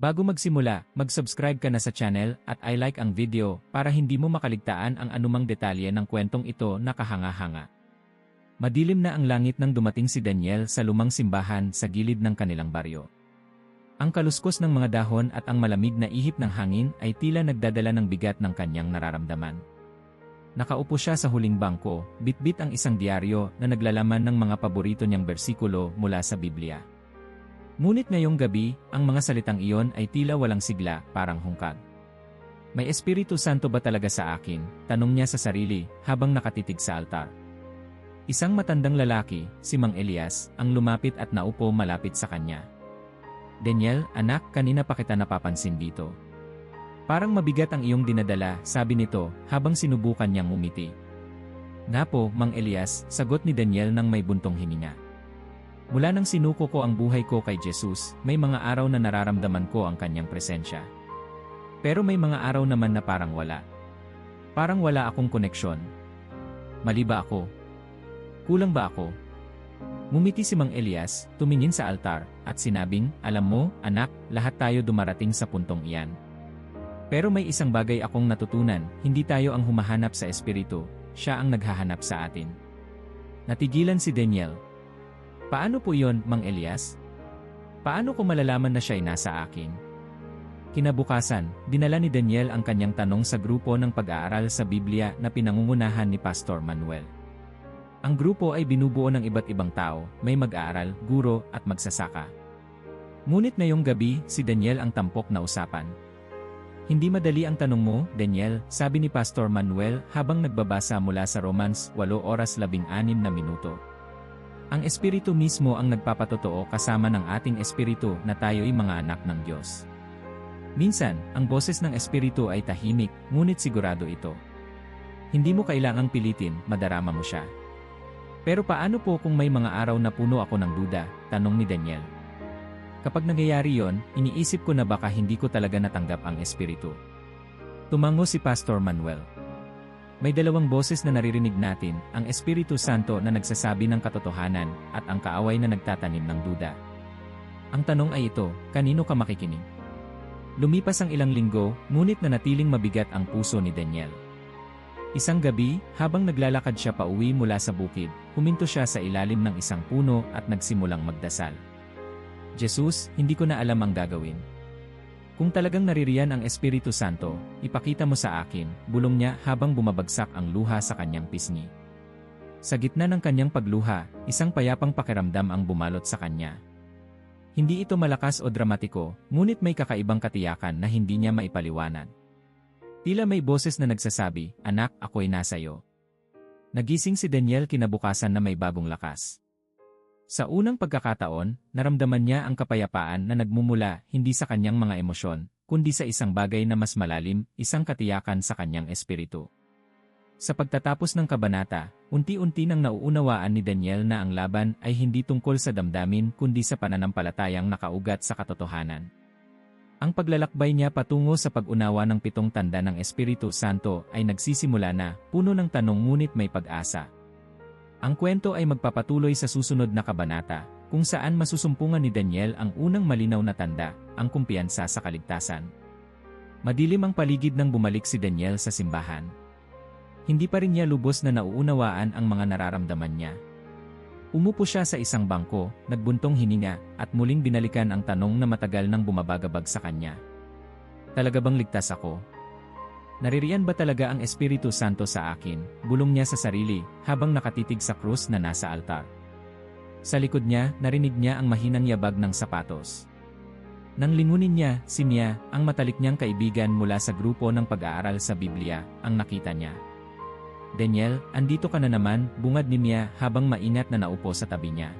Bago magsimula, mag-subscribe ka na sa channel at i-like ang video para hindi mo makaligtaan ang anumang detalye ng kwentong ito na kahanga-hanga. Madilim na ang langit nang dumating si Daniel sa lumang simbahan sa gilid ng kanilang baryo. Ang kaluskos ng mga dahon at ang malamig na ihip ng hangin ay tila nagdadala ng bigat ng kanyang nararamdaman. Nakaupo siya sa huling bangko, bitbit ang isang diaryo na naglalaman ng mga paborito niyang bersikulo mula sa Biblia. Ngunit ngayong gabi, ang mga salitang iyon ay tila walang sigla, parang hungkag. May Espiritu Santo ba talaga sa akin? Tanong niya sa sarili habang nakatitig sa altar. Isang matandang lalaki, si Mang Elias, ang lumapit at naupo malapit sa kanya. Daniel, anak, kanina pa kita napapansin dito. Parang mabigat ang iyong dinadala, sabi nito habang sinubukan niyang umiti. Nga po, Mang Elias, sagot ni Daniel nang may buntong hininga. Mula nang sinuko ko ang buhay ko kay Jesus, may mga araw na nararamdaman ko ang kanyang presensya. Pero may mga araw naman na parang wala. Parang wala akong koneksyon. Mali ba ako? Kulang ba ako? Ngumiti si Mang Elias, tumingin sa altar, at sinabing, alam mo, anak, lahat tayo dumarating sa puntong iyan. Pero may isang bagay akong natutunan, hindi tayo ang humahanap sa Espiritu, siya ang naghahanap sa atin. Natigilan si Daniel. Paano po yon, Mang Elias? Paano ko malalaman na siya'y nasa akin? Kinabukasan, dinala ni Daniel ang kanyang tanong sa grupo ng pag-aaral sa Biblia na pinangungunahan ni Pastor Manuel. Ang grupo ay binubuo ng iba't ibang tao, may mag-aaral, guro, at magsasaka. Ngunit ngayong gabi, si Daniel ang tampok na usapan. Hindi madali ang tanong mo, Daniel, sabi ni Pastor Manuel habang nagbabasa mula sa Romans 8:16 na minuto. Ang Espiritu mismo ang nagpapatotoo kasama ng ating Espiritu na tayo'y mga anak ng Diyos. Minsan, ang boses ng Espiritu ay tahimik, ngunit sigurado ito. Hindi mo kailangang pilitin, madarama mo siya. Pero paano po kung may mga araw na puno ako ng duda, tanong ni Daniel. Kapag nangyayari yon, iniisip ko na baka hindi ko talaga natanggap ang Espiritu. Tumango si Pastor Manuel. May dalawang boses na naririnig natin, ang Espiritu Santo na nagsasabi ng katotohanan, at ang kaaway na nagtatanim ng duda. Ang tanong ay ito, kanino ka makikinig? Lumipas ang ilang linggo, ngunit nanatiling mabigat ang puso ni Daniel. Isang gabi, habang naglalakad siya pauwi mula sa bukid, huminto siya sa ilalim ng isang puno at nagsimulang magdasal. Jesus, hindi ko na alam ang gagawin. Kung talagang naririyan ang Espiritu Santo, ipakita mo sa akin, bulong niya habang bumabagsak ang luha sa kanyang pisngi. Sa gitna ng kanyang pagluha, isang payapang pakiramdam ang bumalot sa kanya. Hindi ito malakas o dramatiko, ngunit may kakaibang katiyakan na hindi niya maipaliwanag. Tila may boses na nagsasabi, anak, ako'y nasa iyo. Nagising si Daniel kinabukasan na may bagong lakas. Sa unang pagkakataon, naramdaman niya ang kapayapaan na nagmumula hindi sa kanyang mga emosyon, kundi sa isang bagay na mas malalim, isang katiyakan sa kanyang espiritu. Sa pagtatapos ng kabanata, unti-unti nang nauunawaan ni Daniel na ang laban ay hindi tungkol sa damdamin kundi sa pananampalatayang nakaugat sa katotohanan. Ang paglalakbay niya patungo sa pag-unawa ng 7 tanda ng Espiritu Santo ay nagsisimula na, puno ng tanong ngunit may pag-asa. Ang kwento ay magpapatuloy sa susunod na kabanata, kung saan masusumpungan ni Daniel ang unang malinaw na tanda, ang kumpiyansa sa kaligtasan. Madilim ang paligid nang bumalik si Daniel sa simbahan. Hindi pa rin niya lubos na nauunawaan ang mga nararamdaman niya. Umupo siya sa isang bangko, nagbuntong hininga, at muling binalikan ang tanong na matagal nang bumabagabag sa kanya. Talaga bang ligtas ako? Naririyan ba talaga ang Espiritu Santo sa akin? Bulong niya sa sarili, habang nakatitig sa krus na nasa altar. Sa likod niya, narinig niya ang mahinang yabag ng sapatos. Nang lingunin niya, si Mia, ang matalik niyang kaibigan mula sa grupo ng pag-aaral sa Biblia, ang nakita niya. Daniel, andito ka na naman, bungad ni Mia habang maingat na naupo sa tabi niya.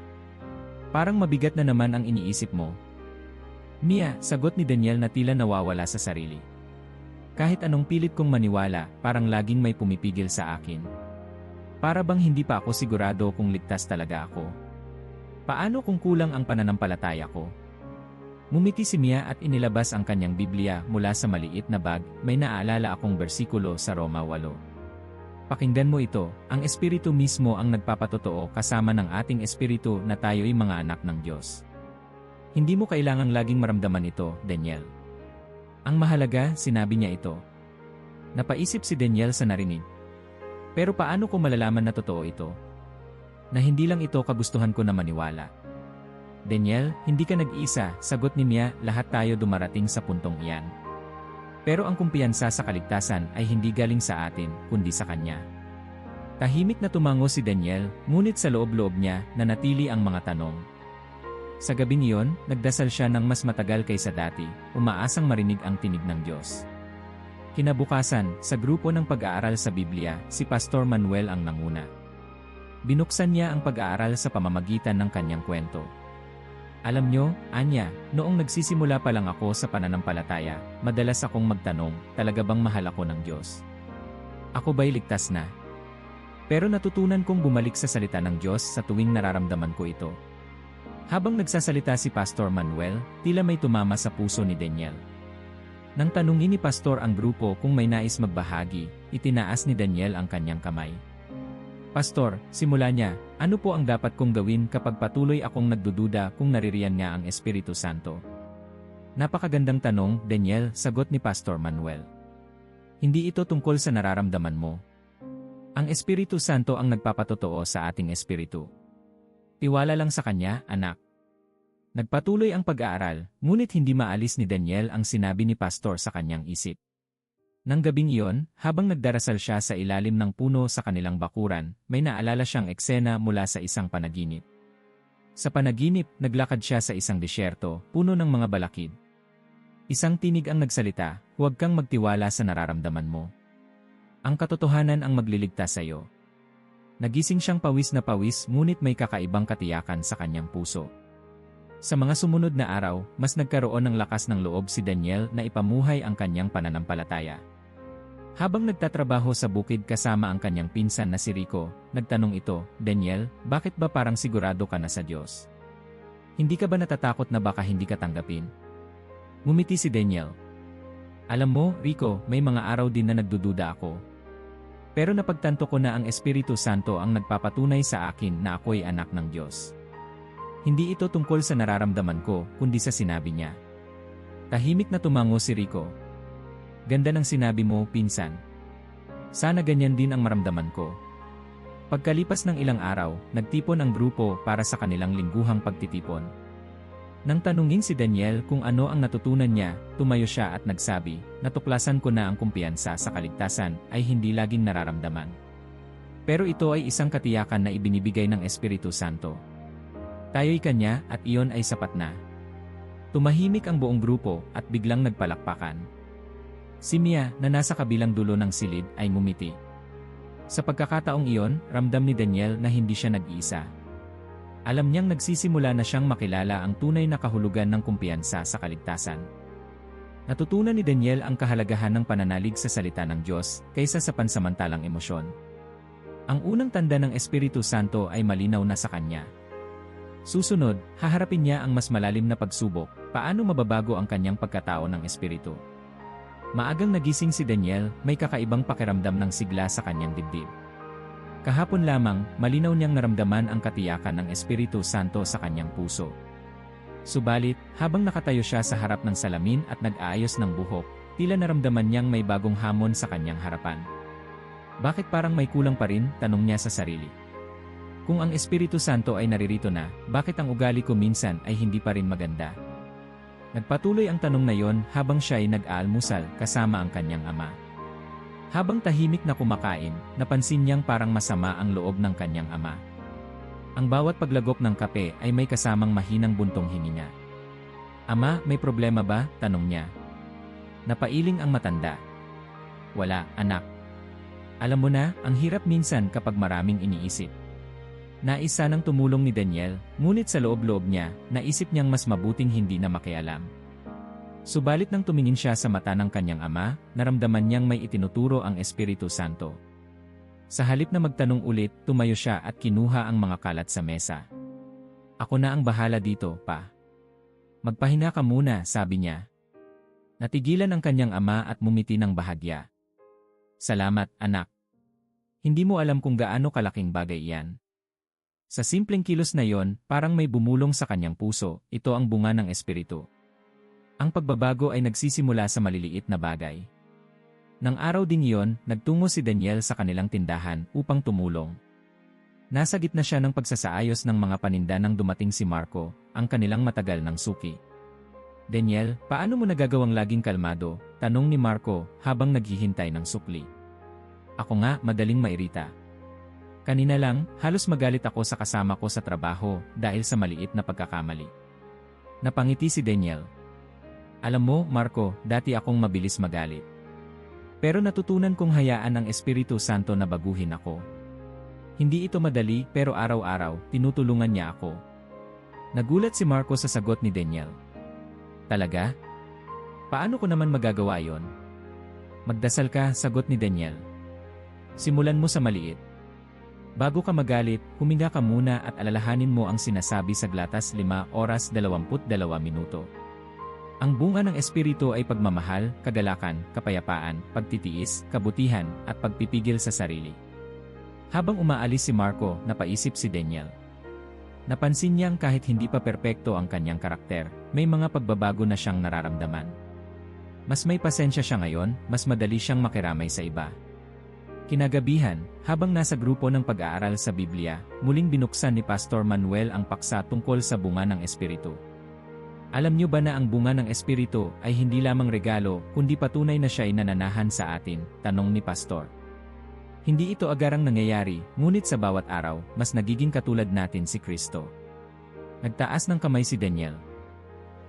Parang mabigat na naman ang iniisip mo. Mia, sagot ni Daniel na tila nawawala sa sarili. Kahit anong pilit kong maniwala, parang laging may pumipigil sa akin. Para bang hindi pa ako sigurado kung ligtas talaga ako. Paano kung kulang ang pananampalataya ko? Ngumiti si Mia at inilabas ang kanyang Biblia mula sa maliit na bag, may naaalala akong bersikulo sa Roma 8. Pakinggan mo ito, ang Espiritu mismo ang nagpapatotoo kasama ng ating Espiritu na tayo'y mga anak ng Diyos. Hindi mo kailangang laging maramdaman ito, Daniel. Ang mahalaga, sinabi niya ito. Napaisip si Daniel sa narinig. Pero paano ko malalaman na totoo ito? Na hindi lang ito kagustuhan ko na maniwala. Daniel, hindi ka nag-iisa, sagot ni Mia, lahat tayo dumarating sa puntong iyan. Pero ang kumpiyansa sa kaligtasan ay hindi galing sa atin, kundi sa kanya. Tahimik na tumango si Daniel, ngunit sa loob-loob niya, nanatili ang mga tanong. Sa gabing iyon, nagdasal siya ng mas matagal kaysa dati, umaasang marinig ang tinig ng Diyos. Kinabukasan, sa grupo ng pag-aaral sa Biblia, si Pastor Manuel ang nanguna. Binuksan niya ang pag-aaral sa pamamagitan ng kanyang kwento. Alam nyo, Anya, noong nagsisimula pa lang ako sa pananampalataya, madalas akong magtanong, talaga bang mahal ako ng Diyos? Ako ba'y ligtas na? Pero natutunan kong bumalik sa salita ng Diyos sa tuwing nararamdaman ko ito. Habang nagsasalita si Pastor Manuel, tila may tumama sa puso ni Daniel. Nang tanungin ni Pastor ang grupo kung may nais magbahagi, itinaas ni Daniel ang kanyang kamay. Pastor, simula niya, ano po ang dapat kong gawin kapag patuloy akong nagdududa kung naririyan nga ang Espiritu Santo? Napakagandang tanong, Daniel, sagot ni Pastor Manuel. Hindi ito tungkol sa nararamdaman mo. Ang Espiritu Santo ang nagpapatotoo sa ating espiritu. Tiwala lang sa Kanya, anak. Nagpatuloy ang pag-aaral, ngunit hindi maalis ni Daniel ang sinabi ni Pastor sa kanyang isip. Nang gabing iyon, habang nagdarasal siya sa ilalim ng puno sa kanilang bakuran, may naalala siyang eksena mula sa isang panaginip. Sa panaginip, naglakad siya sa isang disyerto, puno ng mga balakid. Isang tinig ang nagsalita, huwag kang magtiwala sa nararamdaman mo. Ang katotohanan ang magliligtas sa iyo. Nagising siyang pawis na pawis ngunit may kakaibang katiyakan sa kanyang puso. Sa mga sumunod na araw, mas nagkaroon ng lakas ng loob si Daniel na ipamuhay ang kanyang pananampalataya. Habang nagtatrabaho sa bukid kasama ang kanyang pinsan na si Rico, nagtanong ito, Daniel, bakit ba parang sigurado ka na sa Diyos? Hindi ka ba natatakot na baka hindi ka tanggapin? Ngumiti si Daniel. Alam mo, Rico, may mga araw din na nagdududa ako. Pero napagtanto ko na ang Espiritu Santo ang nagpapatunay sa akin na ako'y anak ng Diyos. Hindi ito tungkol sa nararamdaman ko, kundi sa sinabi niya. Tahimik na tumango si Rico. Ganda ng sinabi mo, pinsan. Sana ganyan din ang maramdaman ko. Pagkalipas ng ilang araw, nagtipon ang grupo para sa kanilang lingguhang pagtitipon. Nang tanungin si Daniel kung ano ang natutunan niya, tumayo siya at nagsabi, natuklasan ko na ang kumpiyansa sa kaligtasan ay hindi laging nararamdaman. Pero ito ay isang katiyakan na ibinibigay ng Espiritu Santo. Tayo'y kanya at iyon ay sapat na. Tumahimik ang buong grupo at biglang nagpalakpakan. Si Mia, na nasa kabilang dulo ng silid, ay ngumiti. Sa pagkakataong iyon, ramdam ni Daniel na hindi siya nag-iisa. Alam niyang nagsisimula na siyang makilala ang tunay na kahulugan ng kumpiyansa sa kaligtasan. Natutunan ni Daniel ang kahalagahan ng pananalig sa salita ng Diyos kaysa sa pansamantalang emosyon. Ang unang tanda ng Espiritu Santo ay malinaw na sa kanya. Susunod, haharapin niya ang mas malalim na pagsubok, paano mababago ang kanyang pagkatao ng espiritu. Maagang nagising si Daniel, may kakaibang pakiramdam ng sigla sa kanyang dibdib. Kahapon lamang, malinaw niyang naramdaman ang katiyakan ng Espiritu Santo sa kanyang puso. Subalit, habang nakatayo siya sa harap ng salamin at nag-aayos ng buhok, tila naramdaman niyang may bagong hamon sa kanyang harapan. Bakit parang may kulang pa rin, tanong niya sa sarili. Kung ang Espiritu Santo ay naririto na, bakit ang ugali ko minsan ay hindi pa rin maganda? Nagpatuloy ang tanong na yon habang siya ay nag-aalmusal kasama ang kanyang ama. Habang tahimik na kumakain, napansin niyang parang masama ang loob ng kanyang ama. Ang bawat paglagok ng kape ay may kasamang mahinang buntong hininga. Ama, may problema ba? Tanong niya. Napailing ang matanda. Wala, anak. Alam mo na, ang hirap minsan kapag maraming iniisip. Nais sanang tumulong ni Daniel, ngunit sa loob-loob niya, naisip niyang mas mabuting hindi na makialam. Subalit nang tumingin siya sa mata ng kanyang ama, naramdaman niyang may itinuturo ang Espiritu Santo. Sa halip na magtanong ulit, tumayo siya at kinuha ang mga kalat sa mesa. Ako na ang bahala dito, pa. Magpahinga ka muna, sabi niya. Natigilan ang kanyang ama at mumiti ng bahagya. Salamat, anak. Hindi mo alam kung gaano kalaking bagay iyan. Sa simpleng kilos na yon, parang may bumulong sa kanyang puso, ito ang bunga ng Espiritu. Ang pagbabago ay nagsisimula sa maliliit na bagay. Nang araw ding iyon, nagtungo si Daniel sa kanilang tindahan upang tumulong. Nasa gitna siya ng pagsasaayos ng mga paninda nang dumating si Marco, ang kanilang matagal ng suki. Daniel, paano mo nagagawang laging kalmado? Tanong ni Marco habang naghihintay ng sukli. Ako nga, madaling mairita. Kanina lang, halos magalit ako sa kasama ko sa trabaho dahil sa maliit na pagkakamali. Napangiti si Daniel. Alam mo, Marco, dati akong mabilis magalit. Pero natutunan kong hayaan ang Espiritu Santo na baguhin ako. Hindi ito madali pero araw-araw, tinutulungan niya ako. Nagulat si Marco sa sagot ni Daniel. Talaga? Paano ko naman magagawa yon? Magdasal ka, sagot ni Daniel. Simulan mo sa maliit. Bago ka magalit, huminga ka muna at alalahanin mo ang sinasabi sa Glatas 5 oras 22 minuto. Ang bunga ng Espiritu ay pagmamahal, kagalakan, kapayapaan, pagtitiis, kabutihan, at pagpipigil sa sarili. Habang umaalis si Marco, napaisip si Daniel. Napansin niyang kahit hindi pa perpekto ang kanyang karakter, may mga pagbabago na siyang nararamdaman. Mas may pasensya siya ngayon, mas madali siyang makiramay sa iba. Kinagabihan, habang nasa grupo ng pag-aaral sa Biblia, muling binuksan ni Pastor Manuel ang paksa tungkol sa bunga ng Espiritu. Alam niyo ba na ang bunga ng Espiritu ay hindi lamang regalo, kundi patunay na siya ay nananahan sa atin? Tanong ni Pastor. Hindi ito agarang nangyayari, ngunit sa bawat araw, mas nagiging katulad natin si Kristo. Nagtaas ng kamay si Daniel.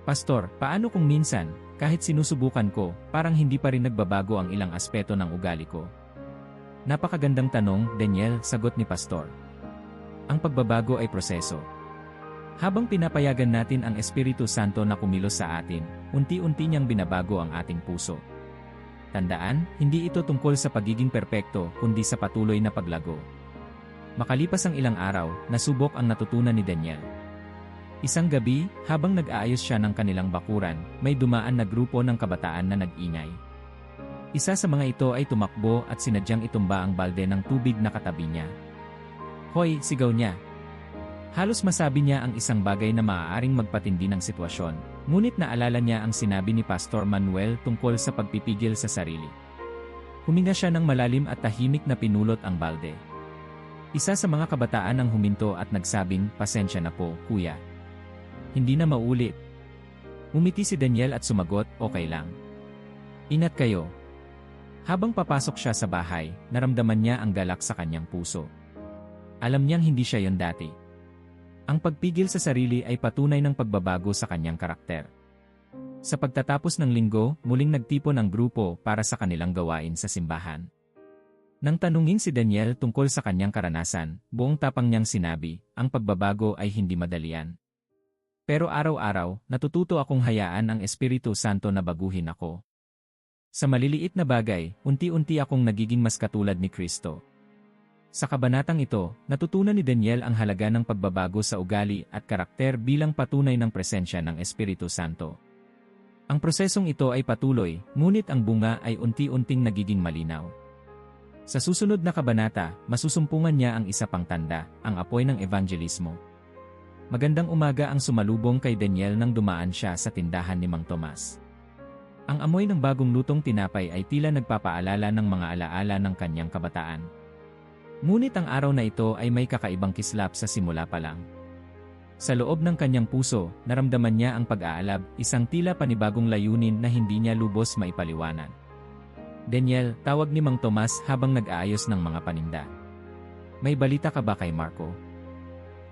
Pastor, paano kung minsan, kahit sinusubukan ko, parang hindi pa rin nagbabago ang ilang aspeto ng ugali ko? Napakagandang tanong, Daniel, sagot ni Pastor. Ang pagbabago ay proseso. Habang pinapayagan natin ang Espiritu Santo na kumilos sa atin, unti-unti niyang binabago ang ating puso. Tandaan, hindi ito tungkol sa pagiging perpekto, kundi sa patuloy na paglago. Makalipas ang ilang araw, nasubok ang natutunan ni Daniel. Isang gabi, habang nag-aayos siya ng kanilang bakuran, may dumaan na grupo ng kabataan na nag-ingay. Isa sa mga ito ay tumakbo at sinadyang itumba ang balde ng tubig na katabi niya. Hoy, sigaw niya. Halos masabi niya ang isang bagay na maaaring magpatindi ng sitwasyon, ngunit naalala niya ang sinabi ni Pastor Manuel tungkol sa pagpipigil sa sarili. Huminga siya ng malalim at tahimik na pinulot ang balde. Isa sa mga kabataan ang huminto at nagsabing, "Pasensya na po, kuya. Hindi na maulit." Umiti si Daniel at sumagot, "Okay lang. Ingat kayo." Habang papasok siya sa bahay, naramdaman niya ang galak sa kanyang puso. Alam niyang hindi siya yon dati. Ang pagpigil sa sarili ay patunay ng pagbabago sa kanyang karakter. Sa pagtatapos ng linggo, muling nagtipon ang grupo para sa kanilang gawain sa simbahan. Nang tanungin si Daniel tungkol sa kanyang karanasan, buong tapang niyang sinabi, ang pagbabago ay hindi madalian. Pero araw-araw, natututo akong hayaan ang Espiritu Santo na baguhin ako. Sa maliliit na bagay, unti-unti akong nagiging mas katulad ni Kristo. Sa kabanatang ito, natutunan ni Daniel ang halaga ng pagbabago sa ugali at karakter bilang patunay ng presensya ng Espiritu Santo. Ang prosesong ito ay patuloy, ngunit ang bunga ay unti-unting nagiging malinaw. Sa susunod na kabanata, masusumpungan niya ang isa pang tanda, ang apoy ng evangelismo. Magandang umaga ang sumalubong kay Daniel nang dumaan siya sa tindahan ni Mang Tomas. Ang amoy ng bagong lutong tinapay ay tila nagpapaalala ng mga alaala ng kanyang kabataan. Ngunit ang araw na ito ay may kakaibang kislap sa simula pa lang. Sa loob ng kanyang puso, naramdaman niya ang pag-aalab, isang tila panibagong layunin na hindi niya lubos maipaliwanag. Daniel, tawag ni Mang Tomas habang nag-aayos ng mga paninda. May balita ka ba kay Marco?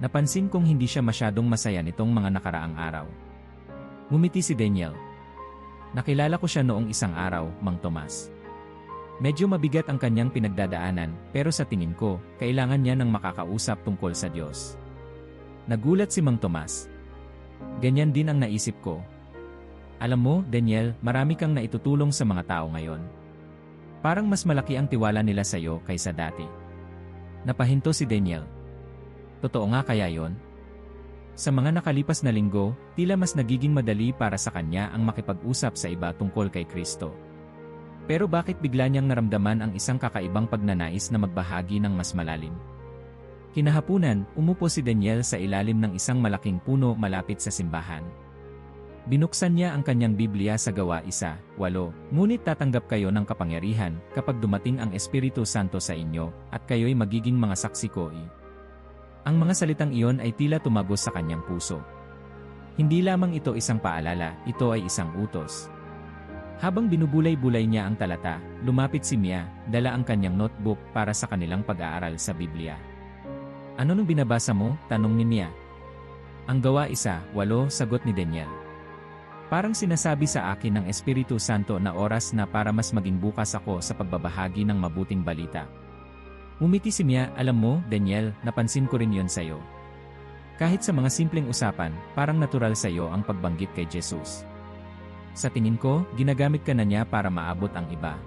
Napansin kong hindi siya masyadong masaya nitong mga nakaraang araw. Ngumiti si Daniel. Nakilala ko siya noong isang araw, Mang Tomas. Medyo mabigat ang kanyang pinagdadaanan, pero sa tingin ko, kailangan niya ng makakausap tungkol sa Diyos. Nagulat si Mang Tomas. Ganyan din ang naisip ko. Alam mo, Daniel, marami kang naitutulong sa mga tao ngayon. Parang mas malaki ang tiwala nila sa iyo kaysa dati. Napahinto si Daniel. Totoo nga kaya yon? Sa mga nakalipas na linggo, tila mas nagiging madali para sa kanya ang makipag-usap sa iba tungkol kay Kristo. Pero bakit bigla niyang naramdaman ang isang kakaibang pagnanais na magbahagi ng mas malalim? Kinahapunan, umupo si Daniel sa ilalim ng isang malaking puno malapit sa simbahan. Binuksan niya ang kanyang Biblia sa Gawa 1:8, ngunit tatanggap kayo ng kapangyarihan kapag dumating ang Espiritu Santo sa inyo, at kayo'y magiging mga saksi ko. Ang mga salitang iyon ay tila tumagos sa kanyang puso. Hindi lamang ito isang paalala, ito ay isang utos. Habang binubulay-bulay niya ang talata, lumapit si Mia, dala ang kanyang notebook para sa kanilang pag-aaral sa Biblia. "Ano nung binabasa mo?" tanong ni Mia. "Ang Gawa 1:8, sagot ni Daniel. "Parang sinasabi sa akin ng Espiritu Santo na oras na para mas maging bukas ako sa pagbabahagi ng mabuting balita." Umiti si Mia. "Alam mo, Daniel, napansin ko rin yon sa'yo. Kahit sa mga simpleng usapan, parang natural sa'yo ang pagbanggit kay Jesus. Sa tingin ko, ginagamit ka na niya para maabot ang iba."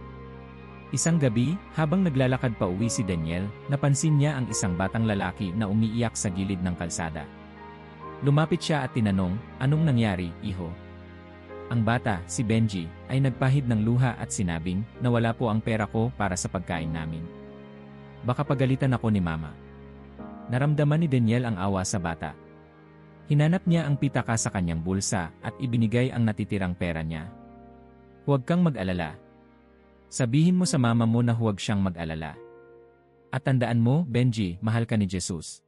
Isang gabi, habang naglalakad pa uwi si Daniel, napansin niya ang isang batang lalaki na umiiyak sa gilid ng kalsada. Lumapit siya at tinanong, "Anong nangyari, iho?" Ang bata, si Benji, ay nagpahid ng luha at sinabing, "Nawala po ang pera ko para sa pagkain namin. Baka pagalitan ako ni Mama." Naramdaman ni Daniel ang awa sa bata. Hinanap niya ang pitaka sa kanyang bulsa at ibinigay ang natitirang pera niya. "Huwag kang mag-alala. Sabihin mo sa mama mo na huwag siyang mag-alala. At tandaan mo, Benji, mahal ka ni Jesus."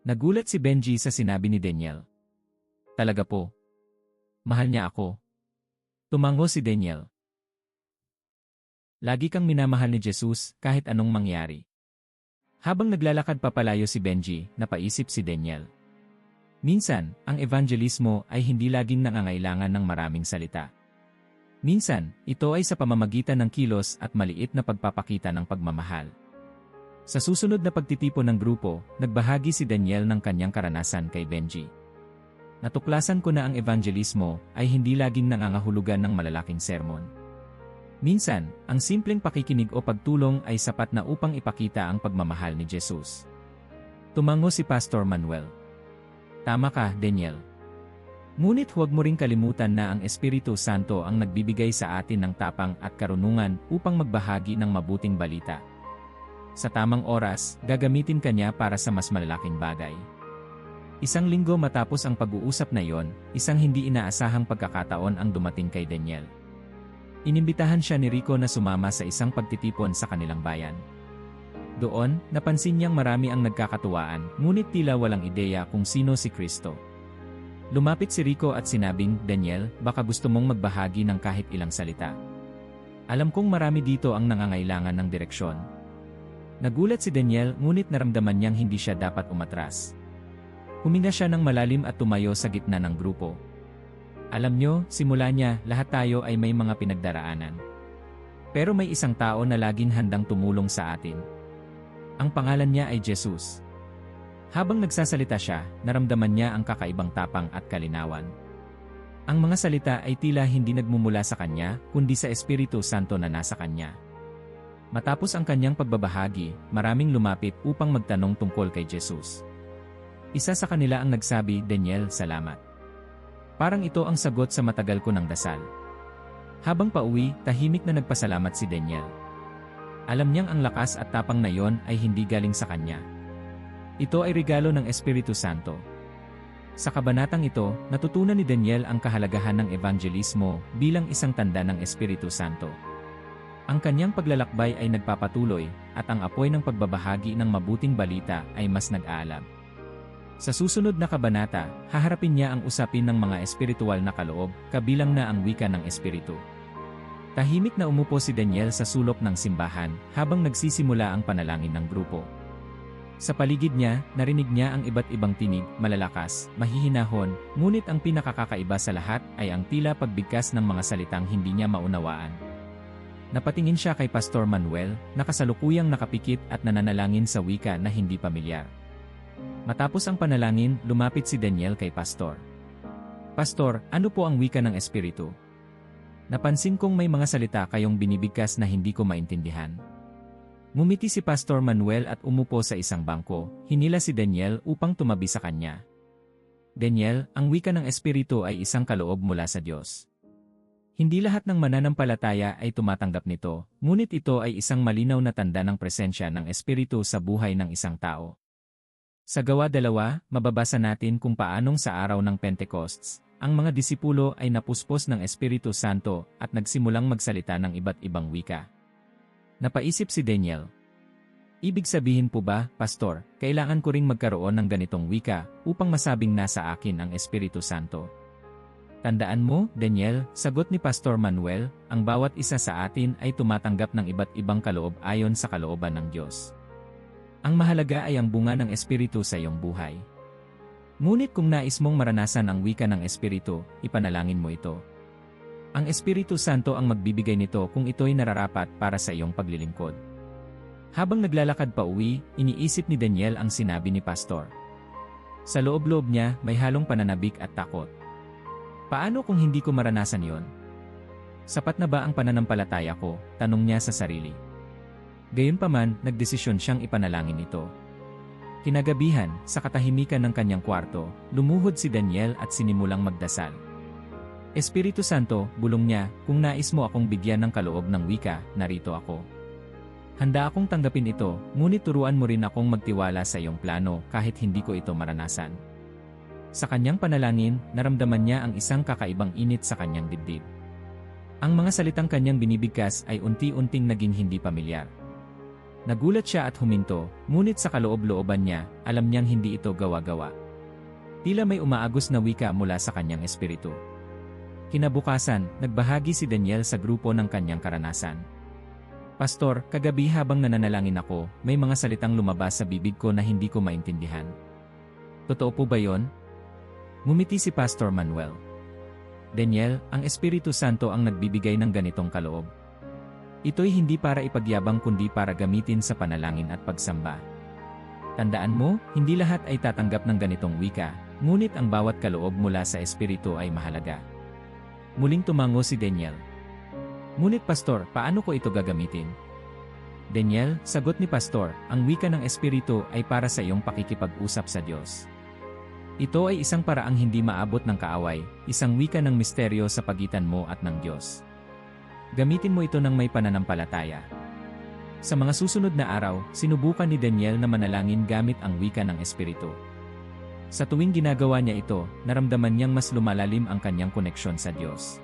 Nagulat si Benji sa sinabi ni Daniel. "Talaga po? Mahal niya ako?" Tumango si Daniel. Lagi kang minamahal ni Jesus kahit anong mangyari. Habang naglalakad papalayo si Benji, napaisip si Daniel. Minsan, ang evangelismo ay hindi laging nangangailangan ng maraming salita. Minsan, ito ay sa pamamagitan ng kilos at maliit na pagpapakita ng pagmamahal. Sa susunod na pagtitipon ng grupo, nagbahagi si Daniel ng kanyang karanasan kay Benji. "Natuklasan ko na ang evangelismo ay hindi laging nangangahulugan ng malalaking sermon. Minsan, ang simpleng pakikinig o pagtulong ay sapat na upang ipakita ang pagmamahal ni Jesus." Tumango si Pastor Manuel. "Tama ka, Daniel. Ngunit huwag mo ring kalimutan na ang Espiritu Santo ang nagbibigay sa atin ng tapang at karunungan upang magbahagi ng mabuting balita. Sa tamang oras, gagamitin ka niya para sa mas malalaking bagay." Isang linggo matapos ang pag-uusap na yon, isang hindi inaasahang pagkakataon ang dumating kay Daniel. Inimbitahan siya ni Rico na sumama sa isang pagtitipon sa kanilang bayan. Doon, napansin niyang marami ang nagkakatuwaan, ngunit tila walang ideya kung sino si Kristo. Lumapit si Rico at sinabing, "Daniel, baka gusto mong magbahagi ng kahit ilang salita. Alam kong marami dito ang nangangailangan ng direksyon." Nagulat si Daniel, ngunit naramdaman niyang hindi siya dapat umatras. Huminga siya ng malalim at tumayo sa gitna ng grupo. "Alam niyo, simula niya, lahat tayo ay may mga pinagdaraanan. Pero may isang tao na laging handang tumulong sa atin. Ang pangalan niya ay Jesus." Habang nagsasalita siya, naramdaman niya ang kakaibang tapang at kalinawan. Ang mga salita ay tila hindi nagmumula sa kanya, kundi sa Espiritu Santo na nasa kanya. Matapos ang kanyang pagbabahagi, maraming lumapit upang magtanong tungkol kay Jesus. Isa sa kanila ang nagsabi, "Daniel, salamat. Parang ito ang sagot sa matagal ko ng dasal." Habang pauwi, tahimik na nagpasalamat si Daniel. Alam niyang ang lakas at tapang na yon ay hindi galing sa kanya. Ito ay regalo ng Espiritu Santo. Sa kabanatang ito, natutunan ni Daniel ang kahalagahan ng evangelismo bilang isang tanda ng Espiritu Santo. Ang kanyang paglalakbay ay nagpapatuloy, at ang apoy ng pagbabahagi ng mabuting balita ay mas nag-aalab. Sa susunod na kabanata, haharapin niya ang usapin ng mga espiritual na kaloob, kabilang na ang wika ng Espiritu. Tahimik na umupo si Daniel sa sulok ng simbahan habang nagsisimula ang panalangin ng grupo. Sa paligid niya, narinig niya ang iba't ibang tinig, malalakas, mahihinahon, ngunit ang pinakakakaiba sa lahat ay ang tila pagbigkas ng mga salitang hindi niya maunawaan. Napatingin siya kay Pastor Manuel, na kasalukuyang nakapikit at nananalangin sa wika na hindi pamilyar. Matapos ang panalangin, lumapit si Daniel kay Pastor. "Pastor, ano po ang wika ng Espiritu? Napansin kong may mga salita kayong binibigkas na hindi ko maintindihan." Ngumiti si Pastor Manuel at umupo sa isang bangko, hinila si Daniel upang tumabi sa kanya. "Daniel, ang wika ng Espiritu ay isang kaloob mula sa Diyos. Hindi lahat ng mananampalataya ay tumatanggap nito, ngunit ito ay isang malinaw na tanda ng presensya ng Espiritu sa buhay ng isang tao. Sa Gawa 2, mababasa natin kung paanong sa araw ng Pentecosts, ang mga disipulo ay napuspos ng Espiritu Santo at nagsimulang magsalita ng iba't ibang wika. Napaisip si Daniel. Ibig sabihin po ba, Pastor, kailangan ko ring magkaroon ng ganitong wika upang masabing nasa akin ang Espiritu Santo? Tandaan mo, Daniel, sagot ni Pastor Manuel, ang bawat isa sa atin ay tumatanggap ng iba't ibang kaloob ayon sa kalooban ng Diyos. Ang mahalaga ay ang bunga ng Espiritu sa iyong buhay. Ngunit kung nais mong maranasan ang wika ng Espiritu, ipanalangin mo ito. Ang Espiritu Santo ang magbibigay nito kung ito'y nararapat para sa iyong paglilingkod. Habang naglalakad pa uwi, iniisip ni Daniel ang sinabi ni Pastor. Sa loob-loob niya, may halong pananabik at takot. Paano kung hindi ko maranasan yon? Sapat na ba ang pananampalataya ko? Tanong niya sa sarili. Gayunpaman, nagdesisyon siyang ipanalangin ito. Kinagabihan, sa katahimikan ng kanyang kwarto, lumuhod si Daniel at sinimulang magdasal. Espiritu Santo, bulong niya, kung nais mo akong bigyan ng kaloob ng wika, narito ako. Handa akong tanggapin ito, ngunit turuan mo rin akong magtiwala sa iyong plano kahit hindi ko ito maranasan. Sa kanyang panalangin, naramdaman niya ang isang kakaibang init sa kanyang dibdib. Ang mga salitang kanyang binibigkas ay unti-unting naging hindi pamilyar. Nagulat siya at huminto, ngunit sa kaloob-looban niya, alam niyang hindi ito gawa-gawa. Tila may umaagos na wika mula sa kanyang espiritu. Kinabukasan, nagbahagi si Daniel sa grupo ng kanyang karanasan. Pastor, kagabi habang nananalangin ako, may mga salitang lumabas sa bibig ko na hindi ko maintindihan. Totoo po ba yon? Ngumiti si Pastor Manuel. Daniel, ang Espiritu Santo ang nagbibigay ng ganitong kaloob. Ito'y hindi para ipagyabang kundi para gamitin sa panalangin at pagsamba. Tandaan mo, hindi lahat ay tatanggap ng ganitong wika, ngunit ang bawat kaloob mula sa Espiritu ay mahalaga. Muling tumango si Daniel. Ngunit Pastor, paano ko ito gagamitin? Daniel, sagot ni Pastor, ang wika ng Espiritu ay para sa iyong pakikipag-usap sa Diyos. Ito ay isang paraang hindi maabot ng kaaway, isang wika ng misteryo sa pagitan mo at ng Diyos. Gamitin mo ito ng may pananampalataya. Sa mga susunod na araw, sinubukan ni Daniel na manalangin gamit ang wika ng Espiritu. Sa tuwing ginagawa niya ito, naramdaman niyang mas lumalalim ang kanyang koneksyon sa Diyos.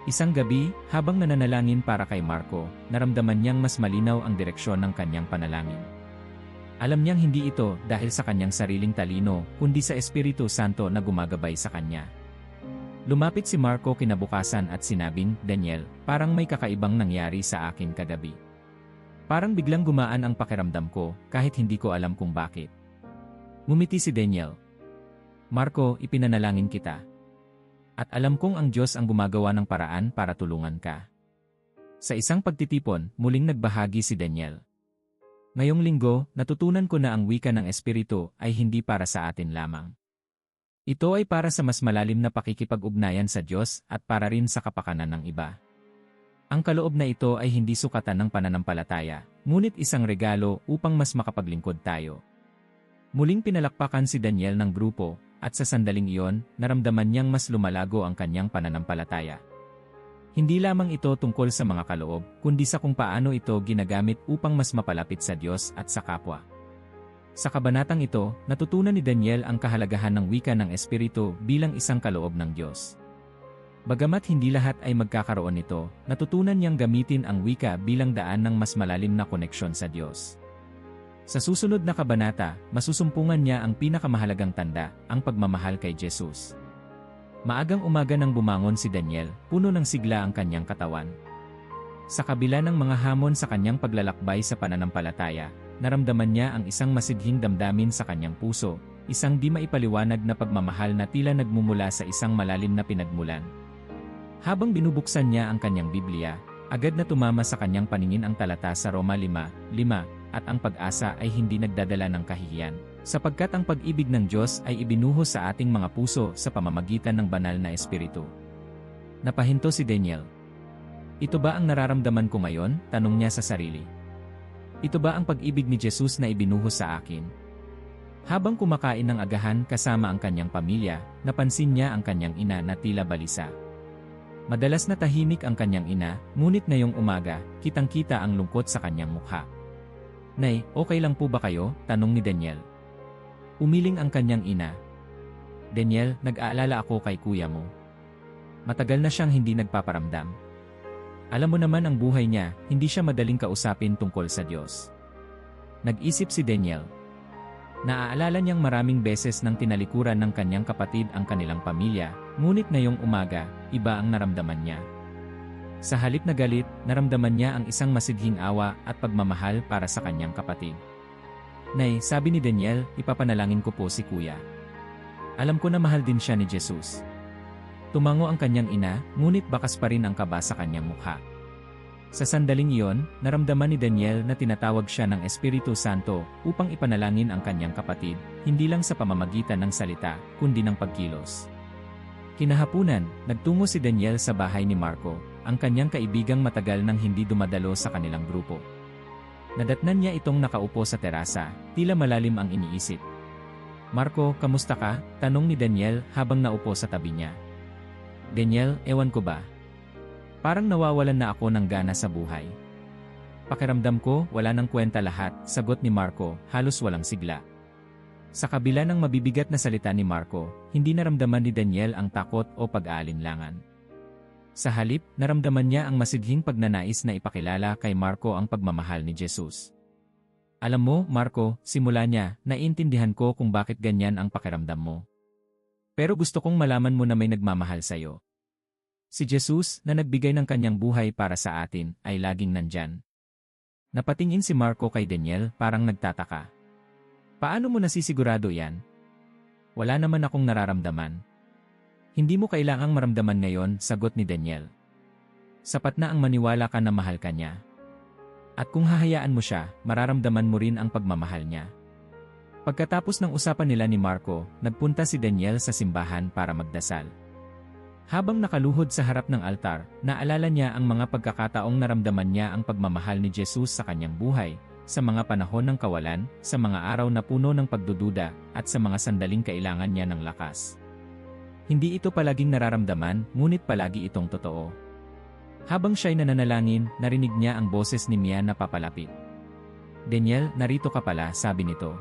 Isang gabi, habang nananalangin para kay Marco, naramdaman niyang mas malinaw ang direksyon ng kanyang panalangin. Alam niyang hindi ito dahil sa kanyang sariling talino, kundi sa Espiritu Santo na gumagabay sa kanya. Lumapit si Marco kinabukasan at sinabing, Daniel, parang may kakaibang nangyari sa akin kagabi. Parang biglang gumaan ang pakiramdam ko, kahit hindi ko alam kung bakit. Ngumiti si Daniel. Marco, ipinanalangin kita. At alam kong ang Diyos ang gumagawa ng paraan para tulungan ka. Sa isang pagtitipon, muling nagbahagi si Daniel. Ngayong linggo, natutunan ko na ang wika ng Espiritu ay hindi para sa atin lamang. Ito ay para sa mas malalim na pakikipag-ugnayan sa Diyos at para rin sa kapakanan ng iba. Ang kaloob na ito ay hindi sukatan ng pananampalataya, ngunit isang regalo upang mas makapaglingkod tayo. Muling pinalakpakan si Daniel ng grupo, at sa sandaling iyon, naramdaman niyang mas lumalago ang kanyang pananampalataya. Hindi lamang ito tungkol sa mga kaloob, kundi sa kung paano ito ginagamit upang mas mapalapit sa Diyos at sa kapwa. Sa kabanatang ito, natutunan ni Daniel ang kahalagahan ng wika ng Espiritu bilang isang kaloob ng Diyos. Bagamat hindi lahat ay magkakaroon nito, natutunan niyang gamitin ang wika bilang daan ng mas malalim na koneksyon sa Diyos. Sa susunod na kabanata, masusumpungan niya ang pinakamahalagang tanda, ang pagmamahal kay Jesus. Maagang umaga nang bumangon si Daniel, puno ng sigla ang kanyang katawan. Sa kabila ng mga hamon sa kanyang paglalakbay sa pananampalataya, naramdaman niya ang isang masidhing damdamin sa kanyang puso, isang di maipaliwanag na pagmamahal na tila nagmumula sa isang malalim na pinagmulan. Habang binubuksan niya ang kanyang Biblia, agad na tumama sa kanyang paningin ang talata sa Roma 5:5, at ang pag-asa ay hindi nagdadala ng kahihiyan, sapagkat ang pag-ibig ng Diyos ay ibinuhos sa ating mga puso sa pamamagitan ng banal na Espiritu. Napahinto si Daniel. Ito ba ang nararamdaman ko ngayon? Tanong niya sa sarili. Ito ba ang pag-ibig ni Jesus na ibinuhos sa akin? Habang kumakain ng agahan kasama ang kanyang pamilya, napansin niya ang kanyang ina na tila balisa. Madalas na tahimik ang kanyang ina, ngunit ngayong umaga, kitang-kita ang lungkot sa kanyang mukha. Nay, okay lang po ba kayo? Tanong ni Daniel. Umiling ang kanyang ina. Daniel, nag-aalala ako kay kuya mo. Matagal na siyang hindi nagpaparamdam. Alam mo naman ang buhay niya, hindi siya madaling kausapin tungkol sa Diyos. Nag-isip si Daniel. Naaalala niyang maraming beses nang tinalikuran ng kanyang kapatid ang kanilang pamilya, ngunit ngayong umaga, iba ang naramdaman niya. Sa halip na galit, naramdaman niya ang isang masidhing awa at pagmamahal para sa kanyang kapatid. Nay, sabi ni Daniel, ipapanalangin ko po si kuya. Alam ko na mahal din siya ni Jesus. Tumango ang kanyang ina, ngunit bakas pa rin ang kaba sa kanyang mukha. Sa sandaling iyon, naramdaman ni Daniel na tinatawag siya ng Espiritu Santo upang ipanalangin ang kanyang kapatid, hindi lang sa pamamagitan ng salita, kundi ng pagkilos. Kinahapunan, nagtungo si Daniel sa bahay ni Marco, ang kanyang kaibigang matagal nang hindi dumadalo sa kanilang grupo. Nadatnan niya itong nakaupo sa terasa, tila malalim ang iniisip. Marco, kamusta ka? Tanong ni Daniel habang naupo sa tabi niya. Daniel, ewan ko ba? Parang nawawalan na ako ng gana sa buhay. Pakiramdam ko, wala nang kwenta lahat, sagot ni Marco, halos walang sigla. Sa kabila ng mabibigat na salita ni Marco, hindi naramdaman ni Daniel ang takot o pag-aalinlangan. Sa halip, naramdaman niya ang masidhing pagnanais na ipakilala kay Marco ang pagmamahal ni Jesus. Alam mo, Marco, simula niya, naiintindihan ko kung bakit ganyan ang pakiramdam mo. Pero gusto kong malaman mo na may nagmamahal sa'yo. Si Jesus, na nagbigay ng kanyang buhay para sa atin, ay laging nandyan. Napatingin si Marco kay Daniel, parang nagtataka. Paano mo nasisigurado yan? Wala naman akong nararamdaman. Hindi mo kailangang maramdaman ngayon, sagot ni Daniel. Sapat na ang maniwala ka na mahal ka niya. At kung hahayaan mo siya, mararamdaman mo rin ang pagmamahal niya. Pagkatapos ng usapan nila ni Marco, nagpunta si Daniel sa simbahan para magdasal. Habang nakaluhod sa harap ng altar, naalala niya ang mga pagkakataong naramdaman niya ang pagmamahal ni Jesus sa kanyang buhay, sa mga panahon ng kawalan, sa mga araw na puno ng pagdududa, at sa mga sandaling kailangan niya ng lakas. Hindi ito palaging nararamdaman, ngunit palagi itong totoo. Habang siya'y nananalangin, narinig niya ang boses ni Mia na papalapit. Daniel, narito ka pala, sabi nito.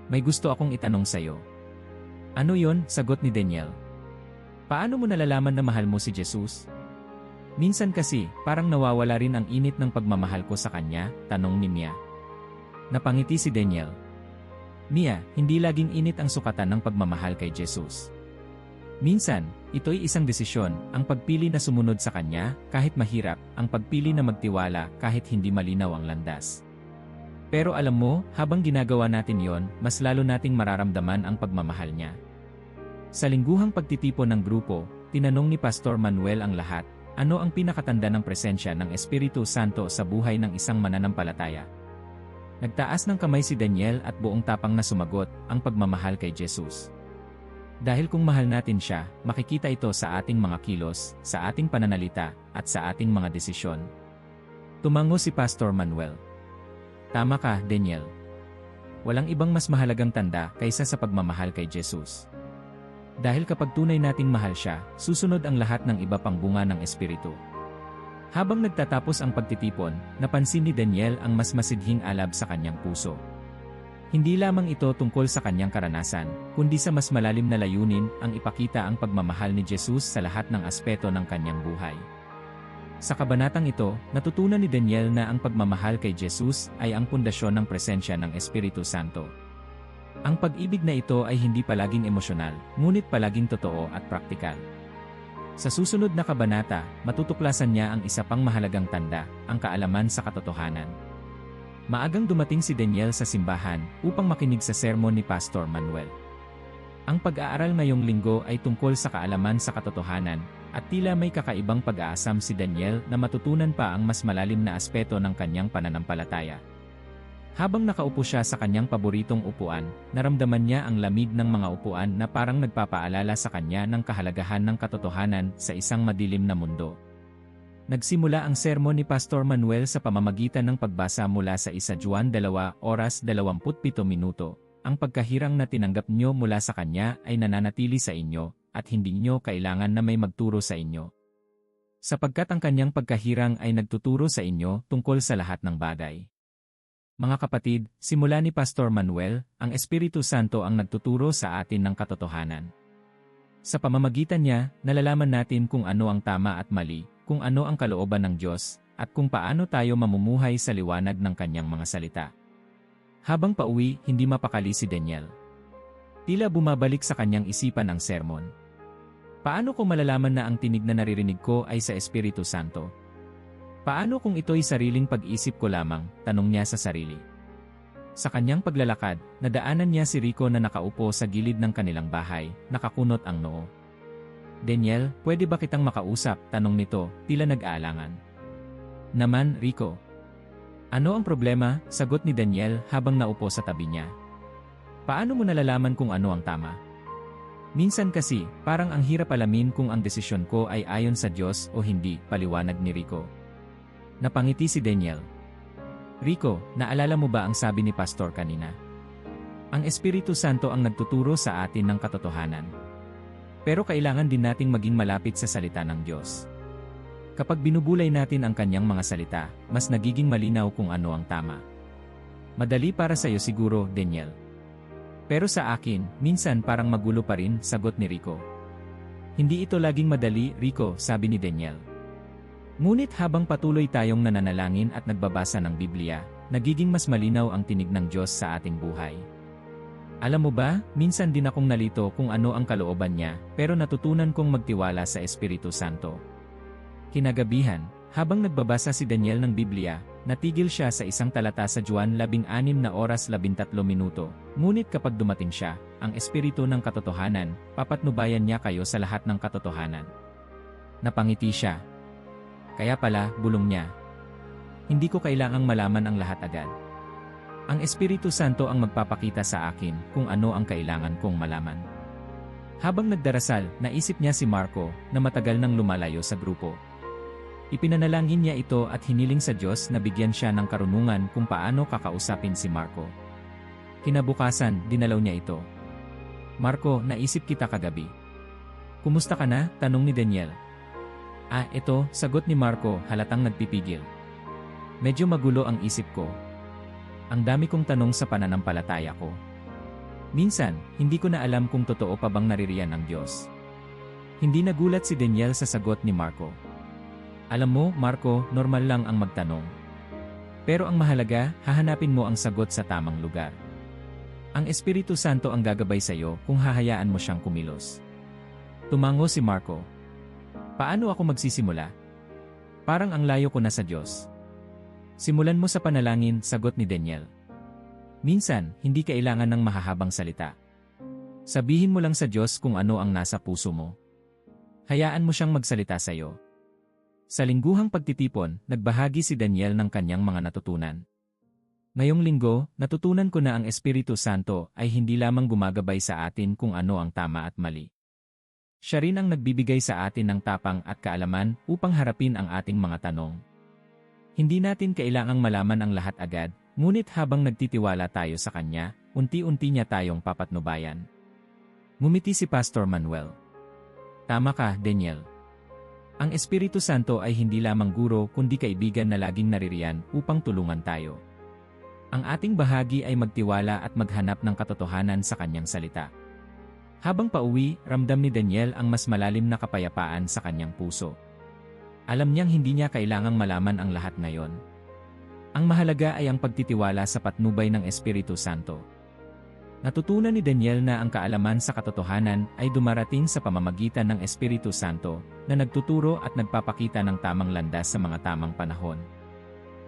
May gusto akong itanong sa'yo. Ano yon? Sagot ni Daniel. Paano mo nalalaman na mahal mo si Jesus? Minsan kasi, parang nawawala rin ang init ng pagmamahal ko sa kanya, tanong ni Mia. Napangiti si Daniel. Mia, hindi laging init ang sukatan ng pagmamahal kay Jesus. Minsan, ito'y isang desisyon, ang pagpili na sumunod sa kanya, kahit mahirap, ang pagpili na magtiwala kahit hindi malinaw ang landas. Pero alam mo, habang ginagawa natin yon, mas lalo nating mararamdaman ang pagmamahal niya. Sa lingguhang pagtitipon ng grupo, tinanong ni Pastor Manuel ang lahat, ano ang pinakatanda ng presensya ng Espiritu Santo sa buhay ng isang mananampalataya? Nagtaas ng kamay si Daniel at buong tapang na sumagot, ang pagmamahal kay Jesus. Dahil kung mahal natin siya, makikita ito sa ating mga kilos, sa ating pananalita, at sa ating mga desisyon. Tumango si Pastor Manuel. Tama ka, Daniel. Walang ibang mas mahalagang tanda kaysa sa pagmamahal kay Jesus. Dahil kapag tunay nating mahal siya, susunod ang lahat ng iba pang bunga ng Espiritu. Habang nagtatapos ang pagtitipon, napansin ni Daniel ang mas masidhing alab sa kanyang puso. Hindi lamang ito tungkol sa kanyang karanasan, kundi sa mas malalim na layunin ang ipakita ang pagmamahal ni Jesus sa lahat ng aspeto ng kanyang buhay. Sa kabanatang ito, natutunan ni Daniel na ang pagmamahal kay Jesus ay ang pundasyon ng presensya ng Espiritu Santo. Ang pag-ibig na ito ay hindi palaging emosyonal, ngunit palaging totoo at praktikal. Sa susunod na kabanata, matutuklasan niya ang isa pang mahalagang tanda, ang kaalaman sa katotohanan. Maagang dumating si Daniel sa simbahan upang makinig sa sermon ni Pastor Manuel. Ang pag-aaral ngayong linggo ay tungkol sa kaalaman sa katotohanan, at tila may kakaibang pag-aasam si Daniel na matutunan pa ang mas malalim na aspeto ng kanyang pananampalataya. Habang nakaupo siya sa kanyang paboritong upuan, naramdaman niya ang lamig ng mga upuan na parang nagpapaalala sa kanya ng kahalagahan ng katotohanan sa isang madilim na mundo. Nagsimula ang sermon ni Pastor Manuel sa pamamagitan ng pagbasa mula sa 1 Juan 2:27. Ang pagkahirang na tinanggap niyo mula sa kanya ay nananatili sa inyo, at hindi niyo kailangan na may magturo sa inyo. Sapagkat ang kanyang pagkahirang ay nagtuturo sa inyo tungkol sa lahat ng bagay. Mga kapatid, simula ni Pastor Manuel, ang Espiritu Santo ang nagtuturo sa atin ng katotohanan. Sa pamamagitan niya, nalalaman natin kung ano ang tama at mali, kung ano ang kalooban ng Diyos, at kung paano tayo mamumuhay sa liwanag ng kanyang mga salita. Habang pauwi, hindi mapakali si Daniel. Tila bumabalik sa kanyang isipan ang sermon. Paano ko malalaman na ang tinig na naririnig ko ay sa Espiritu Santo? Paano kung ito'y sariling pag-isip ko lamang, tanong niya sa sarili. Sa kanyang paglalakad, nadaanan niya si Rico na nakaupo sa gilid ng kanilang bahay, nakakunot ang noo. Daniel, pwede ba kitang makausap? Tanong nito, tila nag-aalangan. Naman, Rico. Ano ang problema? Sagot ni Daniel habang naupo sa tabi niya. Paano mo nalalaman kung ano ang tama? Minsan kasi, parang ang hirap alamin kung ang desisyon ko ay ayon sa Diyos o hindi, paliwanag ni Rico. Napangiti si Daniel. Rico, naalala mo ba ang sabi ni Pastor kanina? Ang Espiritu Santo ang nagtuturo sa atin ng katotohanan. Pero kailangan din nating maging malapit sa salita ng Diyos. Kapag binubulay natin ang kanyang mga salita, mas nagiging malinaw kung ano ang tama. Madali para sa iyo siguro, Daniel. Pero sa akin, minsan parang magulo pa rin, sagot ni Rico. Hindi ito laging madali, Rico, sabi ni Daniel. Ngunit habang patuloy tayong nananalangin at nagbabasa ng Biblia, nagiging mas malinaw ang tinig ng Diyos sa ating buhay. Alam mo ba, minsan din akong nalito kung ano ang kalooban niya, pero natutunan kong magtiwala sa Espiritu Santo. Kinagabihan, habang nagbabasa si Daniel ng Biblia, natigil siya sa isang talata sa Juan 16:13. Ngunit kapag dumating siya, ang Espiritu ng katotohanan, papatnubayan niya kayo sa lahat ng katotohanan. Napangiti siya. Kaya pala, bulong niya. Hindi ko kailangang malaman ang lahat agad. Ang Espiritu Santo ang magpapakita sa akin kung ano ang kailangan kong malaman. Habang nagdarasal, naisip niya si Marco na matagal nang lumalayo sa grupo. Ipinanalangin niya ito at hiniling sa Diyos na bigyan siya ng karunungan kung paano kakausapin si Marco. Kinabukasan, dinalaw niya ito. Marco, naisip kita kagabi. Kumusta ka na? Tanong ni Daniel. Ito, sagot ni Marco, halatang nagpipigil. Medyo magulo ang isip ko. Ang dami kong tanong sa pananampalataya ko. Minsan, hindi ko na alam kung totoo pa bang naririyan ng Diyos. Hindi nagulat si Daniel sa sagot ni Marco. Alam mo, Marco, normal lang ang magtanong. Pero ang mahalaga, hahanapin mo ang sagot sa tamang lugar. Ang Espiritu Santo ang gagabay sa iyo kung hahayaan mo siyang kumilos. Tumango si Marco. Paano ako magsisimula? Parang ang layo ko na sa Diyos. Simulan mo sa panalangin, sagot ni Daniel. Minsan, hindi kailangan ng mahahabang salita. Sabihin mo lang sa Diyos kung ano ang nasa puso mo. Hayaan mo siyang magsalita sa iyo. Sa lingguhang pagtitipon, nagbahagi si Daniel ng kanyang mga natutunan. Ngayong linggo, natutunan ko na ang Espiritu Santo ay hindi lamang gumagabay sa atin kung ano ang tama at mali. Siya rin ang nagbibigay sa atin ng tapang at kaalaman upang harapin ang ating mga tanong. Hindi natin kailangang malaman ang lahat agad, ngunit habang nagtitiwala tayo sa Kanya, unti-unti niya tayong papatnubayan. Ngumiti si Pastor Manuel. Tama ka, Daniel. Ang Espiritu Santo ay hindi lamang guro kundi kaibigan na laging naririyan upang tulungan tayo. Ang ating bahagi ay magtiwala at maghanap ng katotohanan sa Kanyang salita. Habang pauwi, ramdam ni Daniel ang mas malalim na kapayapaan sa kanyang puso. Alam niyang hindi niya kailangang malaman ang lahat ngayon. Ang mahalaga ay ang pagtitiwala sa patnubay ng Espiritu Santo. Natutunan ni Daniel na ang kaalaman sa katotohanan ay dumarating sa pamamagitan ng Espiritu Santo na nagtuturo at nagpapakita ng tamang landas sa mga tamang panahon.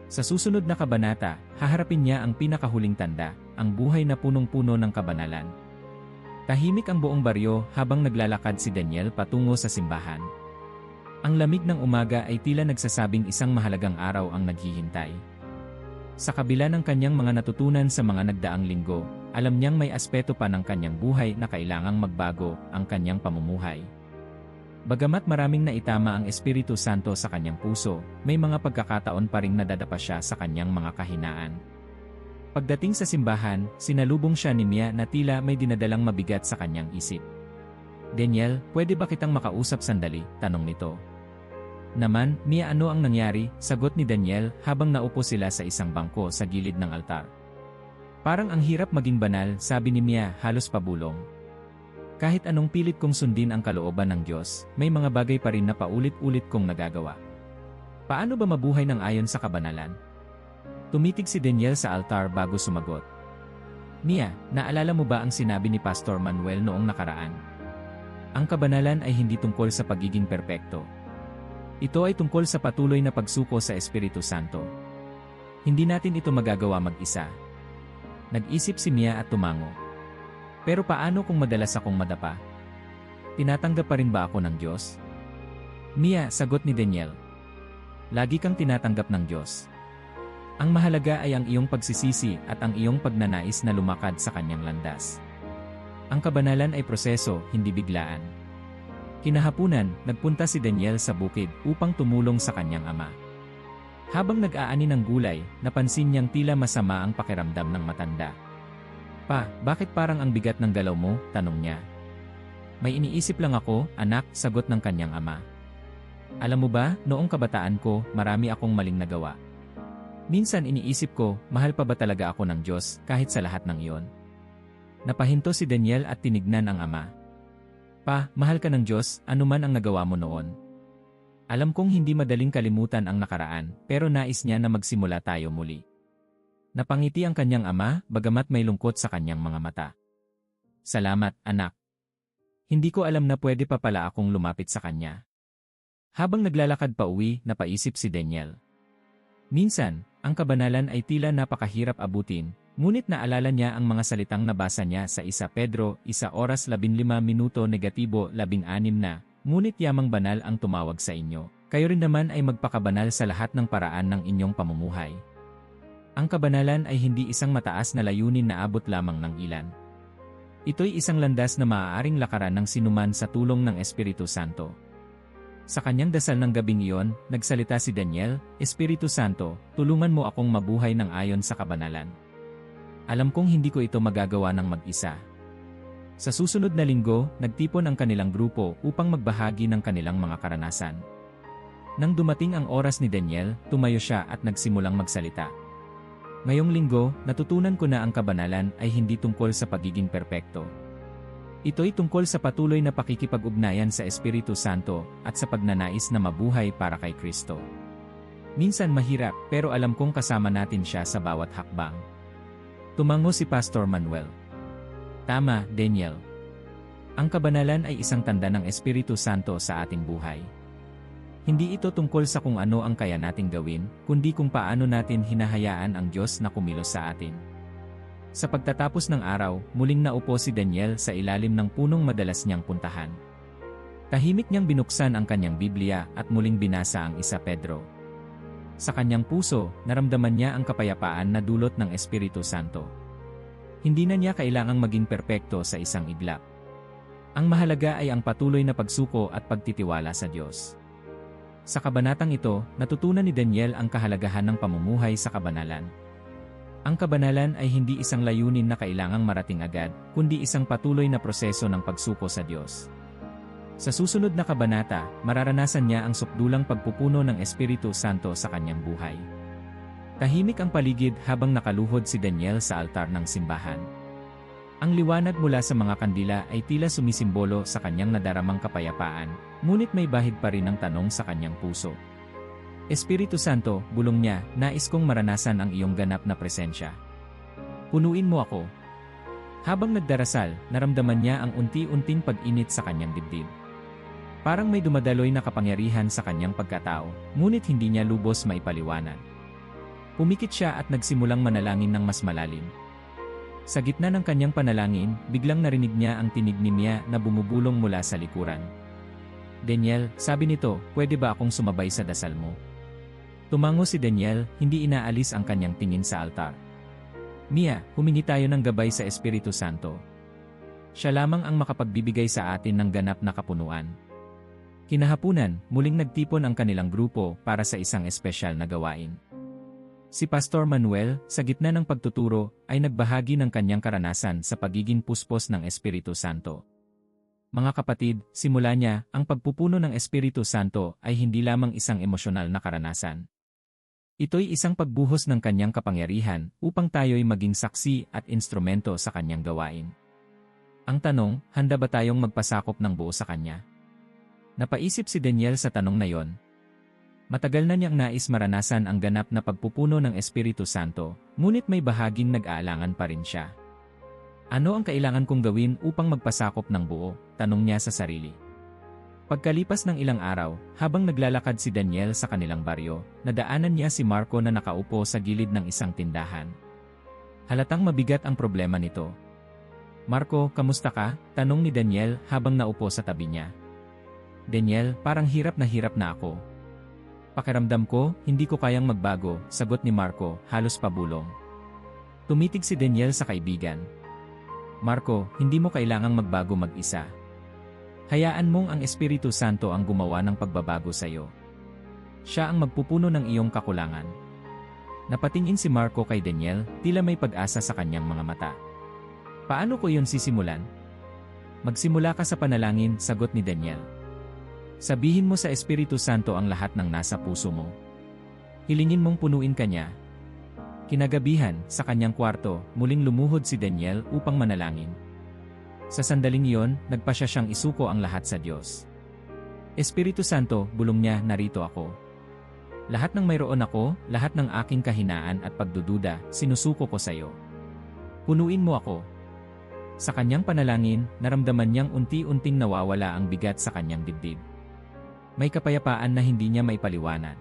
Sa susunod na kabanata, haharapin niya ang pinakahuling tanda, ang buhay na punong-puno ng kabanalan. Tahimik ang buong baryo habang naglalakad si Daniel patungo sa simbahan. Ang lamig ng umaga ay tila nagsasabing isang mahalagang araw ang naghihintay. Sa kabila ng kanyang mga natutunan sa mga nagdaang linggo, alam niyang may aspeto pa ng kanyang buhay na kailangang magbago, ang kanyang pamumuhay. Bagamat maraming naitama ang Espiritu Santo sa kanyang puso, may mga pagkakataon pa ring nadadapa siya sa kanyang mga kahinaan. Pagdating sa simbahan, sinalubong siya ni Mia na tila may dinadalang mabigat sa kanyang isip. Daniel, pwede ba kitang makausap sandali? Tanong nito. Naman, Mia, ano ang nangyari? Sagot ni Daniel habang naupo sila sa isang bangko sa gilid ng altar. Parang ang hirap maging banal, sabi ni Mia, halos pabulong. Kahit anong pilit kong sundin ang kalooban ng Diyos, may mga bagay pa rin na paulit-ulit kong nagagawa. Paano ba mabuhay ng ayon sa kabanalan? Tumitig si Daniel sa altar bago sumagot. Mia, naalala mo ba ang sinabi ni Pastor Manuel noong nakaraan? Ang kabanalan ay hindi tungkol sa pagiging perpekto. Ito ay tungkol sa patuloy na pagsuko sa Espiritu Santo. Hindi natin ito magagawa mag-isa. Nag-isip si Mia at tumango. Pero paano kung madalas akong madapa? Tinatanggap pa rin ba ako ng Diyos? Mia, sagot ni Daniel. Lagi kang tinatanggap ng Diyos. Ang mahalaga ay ang iyong pagsisisi at ang iyong pagnanais na lumakad sa kanyang landas. Ang kabanalan ay proseso, hindi biglaan. Kinahapunan, nagpunta si Daniel sa bukid upang tumulong sa kanyang ama. Habang nag-aani ng gulay, napansin niyang tila masama ang pakiramdam ng matanda. Pa, bakit parang ang bigat ng galaw mo? Tanong niya. May iniisip lang ako, anak, sagot ng kanyang ama. Alam mo ba, noong kabataan ko, marami akong maling nagawa. Minsan iniisip ko, mahal pa ba talaga ako ng Diyos kahit sa lahat ng iyon? Napahinto si Daniel at tinignan ang ama. Pa, mahal ka ng Diyos, anuman ang nagawa mo noon. Alam kong hindi madaling kalimutan ang nakaraan, pero nais niya na magsimula tayo muli. Napangiti ang kanyang ama, bagamat may lungkot sa kanyang mga mata. Salamat, anak. Hindi ko alam na pwede pa pala akong lumapit sa kanya. Habang naglalakad pa uwi, napaisip si Daniel. Minsan, ang kabanalan ay tila napakahirap abutin, ngunit naalala niya ang mga salitang nabasa niya sa 1 Pedro, 1:15 negatibo 16 na, ngunit yamang banal ang tumawag sa inyo. Kayo rin naman ay magpakabanal sa lahat ng paraan ng inyong pamumuhay. Ang kabanalan ay hindi isang mataas na layunin na abot lamang ng ilan. Ito'y isang landas na maaaring lakaran ng sinuman sa tulong ng Espiritu Santo. Sa kanyang dasal ng gabing iyon, nagsalita si Daniel, Espiritu Santo, tulungan mo akong mabuhay ng ayon sa kabanalan. Alam kong hindi ko ito magagawa ng mag-isa. Sa susunod na linggo, nagtipon ang kanilang grupo upang magbahagi ng kanilang mga karanasan. Nang dumating ang oras ni Daniel, tumayo siya at nagsimulang magsalita. Ngayong linggo, natutunan ko na ang kabanalan ay hindi tungkol sa pagiging perpekto. Ito'y tungkol sa patuloy na pakikipag-ugnayan sa Espiritu Santo at sa pagnanais na mabuhay para kay Kristo. Minsan mahirap, pero alam kong kasama natin siya sa bawat hakbang. Tumango si Pastor Manuel. Tama, Daniel. Ang kabanalan ay isang tanda ng Espiritu Santo sa ating buhay. Hindi ito tungkol sa kung ano ang kaya nating gawin, kundi kung paano natin hinahayaan ang Diyos na kumilos sa atin. Sa pagtatapos ng araw, muling naupo si Daniel sa ilalim ng punong madalas niyang puntahan. Tahimik niyang binuksan ang kanyang Biblia at muling binasa ang 1 Pedro. Sa kanyang puso, naramdaman niya ang kapayapaan na dulot ng Espiritu Santo. Hindi na niya kailangang maging perpekto sa isang iglap. Ang mahalaga ay ang patuloy na pagsuko at pagtitiwala sa Diyos. Sa kabanatang ito, natutunan ni Daniel ang kahalagahan ng pamumuhay sa kabanalan. Ang kabanalan ay hindi isang layunin na kailangang marating agad, kundi isang patuloy na proseso ng pagsuko sa Diyos. Sa susunod na kabanata, mararanasan niya ang sukdulang pagpupuno ng Espiritu Santo sa kanyang buhay. Tahimik ang paligid habang nakaluhod si Daniel sa altar ng simbahan. Ang liwanag mula sa mga kandila ay tila sumisimbolo sa kanyang nadaramang kapayapaan, ngunit may bahid pa rin ang tanong sa kanyang puso. Espiritu Santo, bulong niya, nais kong maranasan ang iyong ganap na presensya. Punuin mo ako. Habang nagdarasal, naramdaman niya ang unti-unting pag-init sa kanyang dibdib. Parang may dumadaloy na kapangyarihan sa kanyang pagkatao, ngunit hindi niya lubos maipaliwanag. Pumikit siya at nagsimulang manalangin ng mas malalim. Sa gitna ng kanyang panalangin, biglang narinig niya ang tinig ni Mia na bumubulong mula sa likuran. Daniel, sabi nito, pwede ba akong sumabay sa dasal mo? Tumango si Daniel, hindi inaalis ang kanyang tingin sa altar. Mia, humingi tayo ng gabay sa Espiritu Santo. Siya lamang ang makapagbibigay sa atin ng ganap na kapunuan. Kinahapunan, muling nagtipon ang kanilang grupo para sa isang espesyal na gawain. Si Pastor Manuel, sa gitna ng pagtuturo, ay nagbahagi ng kanyang karanasan sa pagiging puspos ng Espiritu Santo. Mga kapatid, simula niya, ang pagpupuno ng Espiritu Santo ay hindi lamang isang emosyonal na karanasan. Ito'y isang pagbuhos ng kanyang kapangyarihan upang tayo'y maging saksi at instrumento sa kanyang gawain. Ang tanong, handa ba tayong magpasakop ng buo sa kanya? Napaisip si Daniel sa tanong na yon. Matagal na niyang nais maranasan ang ganap na pagpupuno ng Espiritu Santo, ngunit may bahaging nag-aalangan pa rin siya. Ano ang kailangan kong gawin upang magpasakop ng buo? Tanong niya sa sarili. Pagkalipas ng ilang araw, habang naglalakad si Daniel sa kanilang baryo, nadaanan niya si Marco na nakaupo sa gilid ng isang tindahan. Halatang mabigat ang problema nito. Marco, kamusta ka? Tanong ni Daniel habang naupo sa tabi niya. Daniel, parang hirap na ako. Pakiramdam ko, hindi ko kayang magbago, sagot ni Marco, halos pabulong. Tumitig si Daniel sa kaibigan. Marco, hindi mo kailangang magbago mag-isa. Hayaan mong ang Espiritu Santo ang gumawa ng pagbabago sa iyo. Siya ang magpupuno ng iyong kakulangan. Napatingin si Marco kay Daniel, tila may pag-asa sa kanyang mga mata. Paano ko yun sisimulan? Magsimula ka sa panalangin, sagot ni Daniel. Sabihin mo sa Espiritu Santo ang lahat ng nasa puso mo. Hilingin mong punuin ka niya. Kinagabihan, sa kanyang kwarto, muling lumuhod si Daniel upang manalangin. Sa sandaling iyon, nagpasya siyang isuko ang lahat sa Diyos. Espiritu Santo, bulong niya, narito ako. Lahat ng mayroon ako, lahat ng aking kahinaan at pagdududa, sinusuko ko sa iyo. Punuin mo ako. Sa kanyang panalangin, naramdaman niyang unti-unting nawawala ang bigat sa kanyang dibdib. May kapayapaan na hindi niya maipaliwanag.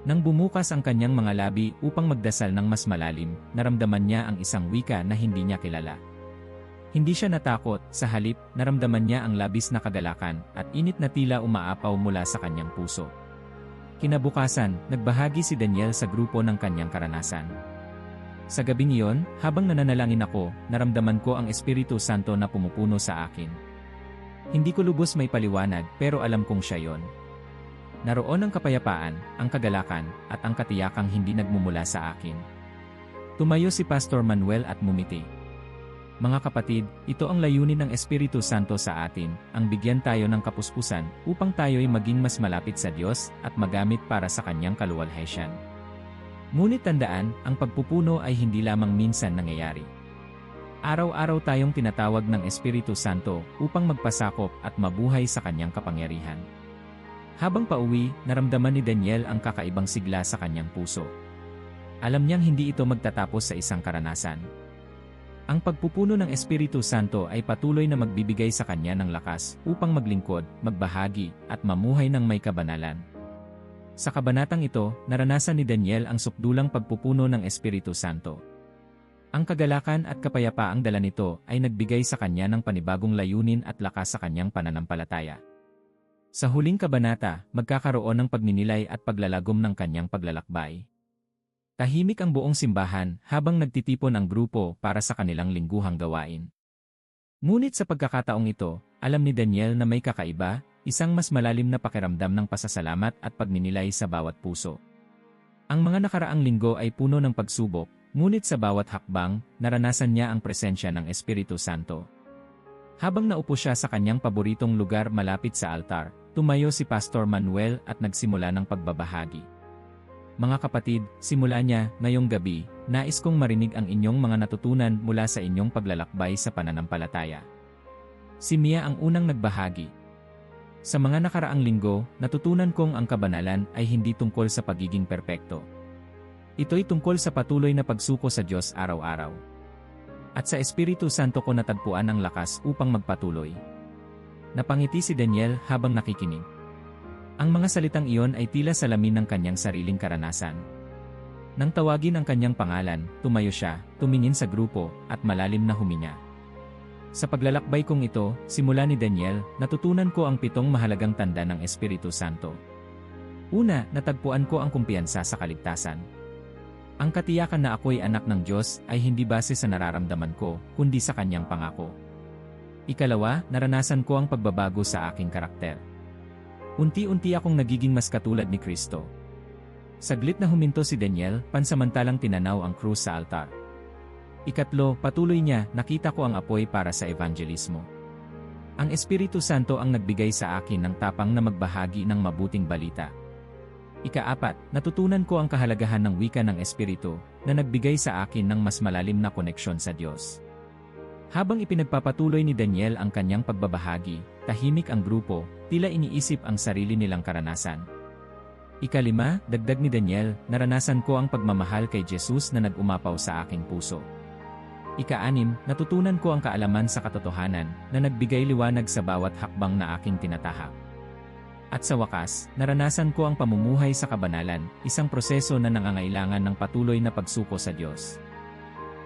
Nang bumukas ang kanyang mga labi upang magdasal ng mas malalim, naramdaman niya ang isang wika na hindi niya kilala. Hindi siya natakot, sa halip, naramdaman niya ang labis na kagalakan at init na tila umaapaw mula sa kanyang puso. Kinabukasan, nagbahagi si Daniel sa grupo ng kanyang karanasan. Sa gabing iyon, habang nananalangin ako, naramdaman ko ang Espiritu Santo na pumupuno sa akin. Hindi ko lubos may paliwanag pero alam kong siya yon. Naroon ang kapayapaan, ang kagalakan, at ang katiyakang hindi nagmumula sa akin. Tumayo si Pastor Manuel at mumiti. Mga kapatid, ito ang layunin ng Espiritu Santo sa atin, ang bigyan tayo ng kapuspusan upang tayo'y maging mas malapit sa Diyos at magamit para sa kanyang kaluwalhatian. Ngunit tandaan, ang pagpupuno ay hindi lamang minsan nangyayari. Araw-araw tayong tinatawag ng Espiritu Santo upang magpasakop at mabuhay sa kanyang kapangyarihan. Habang pauwi, naramdaman ni Daniel ang kakaibang sigla sa kanyang puso. Alam niyang hindi ito magtatapos sa isang karanasan. Ang pagpupuno ng Espiritu Santo ay patuloy na magbibigay sa kanya ng lakas upang maglingkod, magbahagi, at mamuhay ng may kabanalan. Sa kabanatang ito, naranasan ni Daniel ang sukdulang pagpupuno ng Espiritu Santo. Ang kagalakan at kapayapaang dala nito ay nagbigay sa kanya ng panibagong layunin at lakas sa kanyang pananampalataya. Sa huling kabanata, magkakaroon ng pagninilay at paglalagom ng kanyang paglalakbay. Tahimik ang buong simbahan habang nagtitipon ang grupo para sa kanilang lingguhang gawain. Ngunit sa pagkakataong ito, alam ni Daniel na may kakaiba, isang mas malalim na pakiramdam ng pasasalamat at pagninilay sa bawat puso. Ang mga nakaraang linggo ay puno ng pagsubok, ngunit sa bawat hakbang, naranasan niya ang presensya ng Espiritu Santo. Habang naupo siya sa kanyang paboritong lugar malapit sa altar, tumayo si Pastor Manuel at nagsimula ng pagbabahagi. Mga kapatid, simula niya, ngayong gabi, nais kong marinig ang inyong mga natutunan mula sa inyong paglalakbay sa pananampalataya. Si Mia ang unang nagbahagi. Sa mga nakaraang linggo, natutunan kong ang kabanalan ay hindi tungkol sa pagiging perpekto. Ito'y tungkol sa patuloy na pagsuko sa Diyos araw-araw. At sa Espiritu Santo ko natagpuan ang lakas upang magpatuloy. Napangiti si Daniel habang nakikinig. Ang mga salitang iyon ay tila salamin ng kanyang sariling karanasan. Nang tawagin ang kanyang pangalan, tumayo siya, tumingin sa grupo, at malalim na huminga. Sa paglalakbay kong ito, simula ni Daniel, natutunan ko ang 7 mahalagang tanda ng Espiritu Santo. Una, natagpuan ko ang kumpiyansa sa kaligtasan. Ang katiyakan na ako'y anak ng Diyos ay hindi base sa nararamdaman ko, kundi sa kanyang pangako. Ikalawa, naranasan ko ang pagbabago sa aking karakter. Unti-unti akong nagiging mas katulad ni Kristo. Saglit na huminto si Daniel, pansamantalang tinanaw ang krus sa altar. Ikatlo, patuloy niya, nakita ko ang apoy para sa evangelismo. Ang Espiritu Santo ang nagbigay sa akin ng tapang na magbahagi ng mabuting balita. Ika-4, natutunan ko ang kahalagahan ng wika ng Espiritu, na nagbigay sa akin ng mas malalim na koneksyon sa Diyos. Habang ipinagpapatuloy ni Daniel ang kanyang pagbabahagi, tahimik ang grupo, tila iniisip ang sarili nilang karanasan. Ika-5, dagdag ni Daniel, naranasan ko ang pagmamahal kay Jesus na nag-umapaw sa aking puso. Ika-6, natutunan ko ang kaalaman sa katotohanan na nagbigay liwanag sa bawat hakbang na aking tinatahak. At sa wakas, naranasan ko ang pamumuhay sa kabanalan, isang proseso na nangangailangan ng patuloy na pagsuko sa Diyos.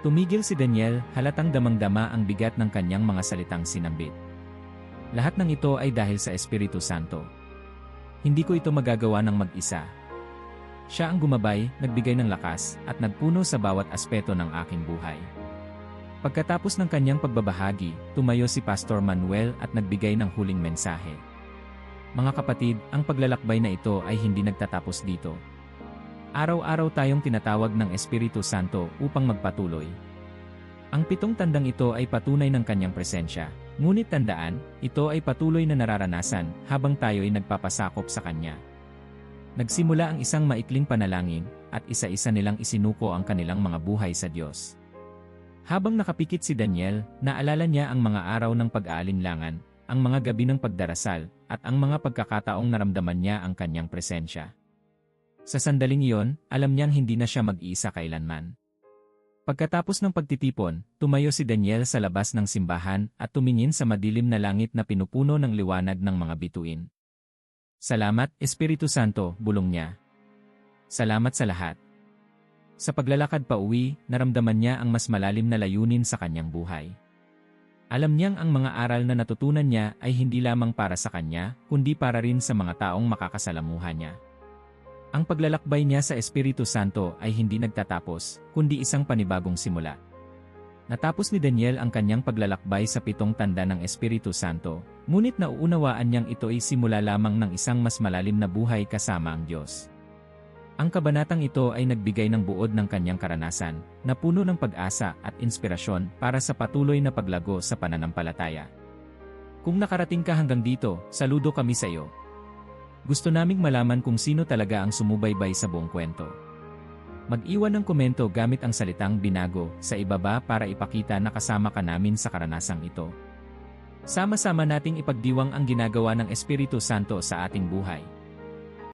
Tumigil si Daniel, halatang damang-dama ang bigat ng kanyang mga salitang sinambit. Lahat ng ito ay dahil sa Espiritu Santo. Hindi ko ito magagawa ng mag-isa. Siya ang gumabay, nagbigay ng lakas, at nagpuno sa bawat aspeto ng aking buhay. Pagkatapos ng kanyang pagbabahagi, tumayo si Pastor Manuel at nagbigay ng huling mensahe. Mga kapatid, ang paglalakbay na ito ay hindi nagtatapos dito. Araw-araw tayong tinatawag ng Espiritu Santo upang magpatuloy. Ang 7 tandang ito ay patunay ng kanyang presensya, ngunit tandaan, ito ay patuloy na nararanasan habang tayo ay nagpapasakop sa kanya. Nagsimula ang isang maikling panalangin, at isa-isa nilang isinuko ang kanilang mga buhay sa Diyos. Habang nakapikit si Daniel, naalala niya ang mga araw ng pag-aalinlangan, ang mga gabi ng pagdarasal, at ang mga pagkakataong naramdaman niya ang kanyang presensya. Sa sandaling iyon, alam niyang hindi na siya mag-iisa kailanman. Pagkatapos ng pagtitipon, tumayo si Daniel sa labas ng simbahan at tumingin sa madilim na langit na pinupuno ng liwanag ng mga bituin. Salamat, Espiritu Santo, bulong niya. Salamat sa lahat. Sa paglalakad pa uwi, naramdaman niya ang mas malalim na layunin sa kanyang buhay. Alam niyang ang mga aral na natutunan niya ay hindi lamang para sa kanya, kundi para rin sa mga taong makakasalamuha niya. Ang paglalakbay niya sa Espiritu Santo ay hindi nagtatapos, kundi isang panibagong simula. Natapos ni Daniel ang kanyang paglalakbay sa 7 tanda ng Espiritu Santo, ngunit nauunawaan niyang ito ay simula lamang ng isang mas malalim na buhay kasama ang Diyos. Ang kabanatang ito ay nagbigay ng buod ng kanyang karanasan, na puno ng pag-asa at inspirasyon para sa patuloy na paglago sa pananampalataya. Kung nakarating ka hanggang dito, saludo kami sa iyo. Gusto naming malaman kung sino talaga ang sumubaybay sa buong kwento. Mag-iwan ng komento gamit ang salitang binago sa ibaba para ipakita na kasama ka namin sa karanasang ito. Sama-sama nating ipagdiwang ang ginagawa ng Espiritu Santo sa ating buhay.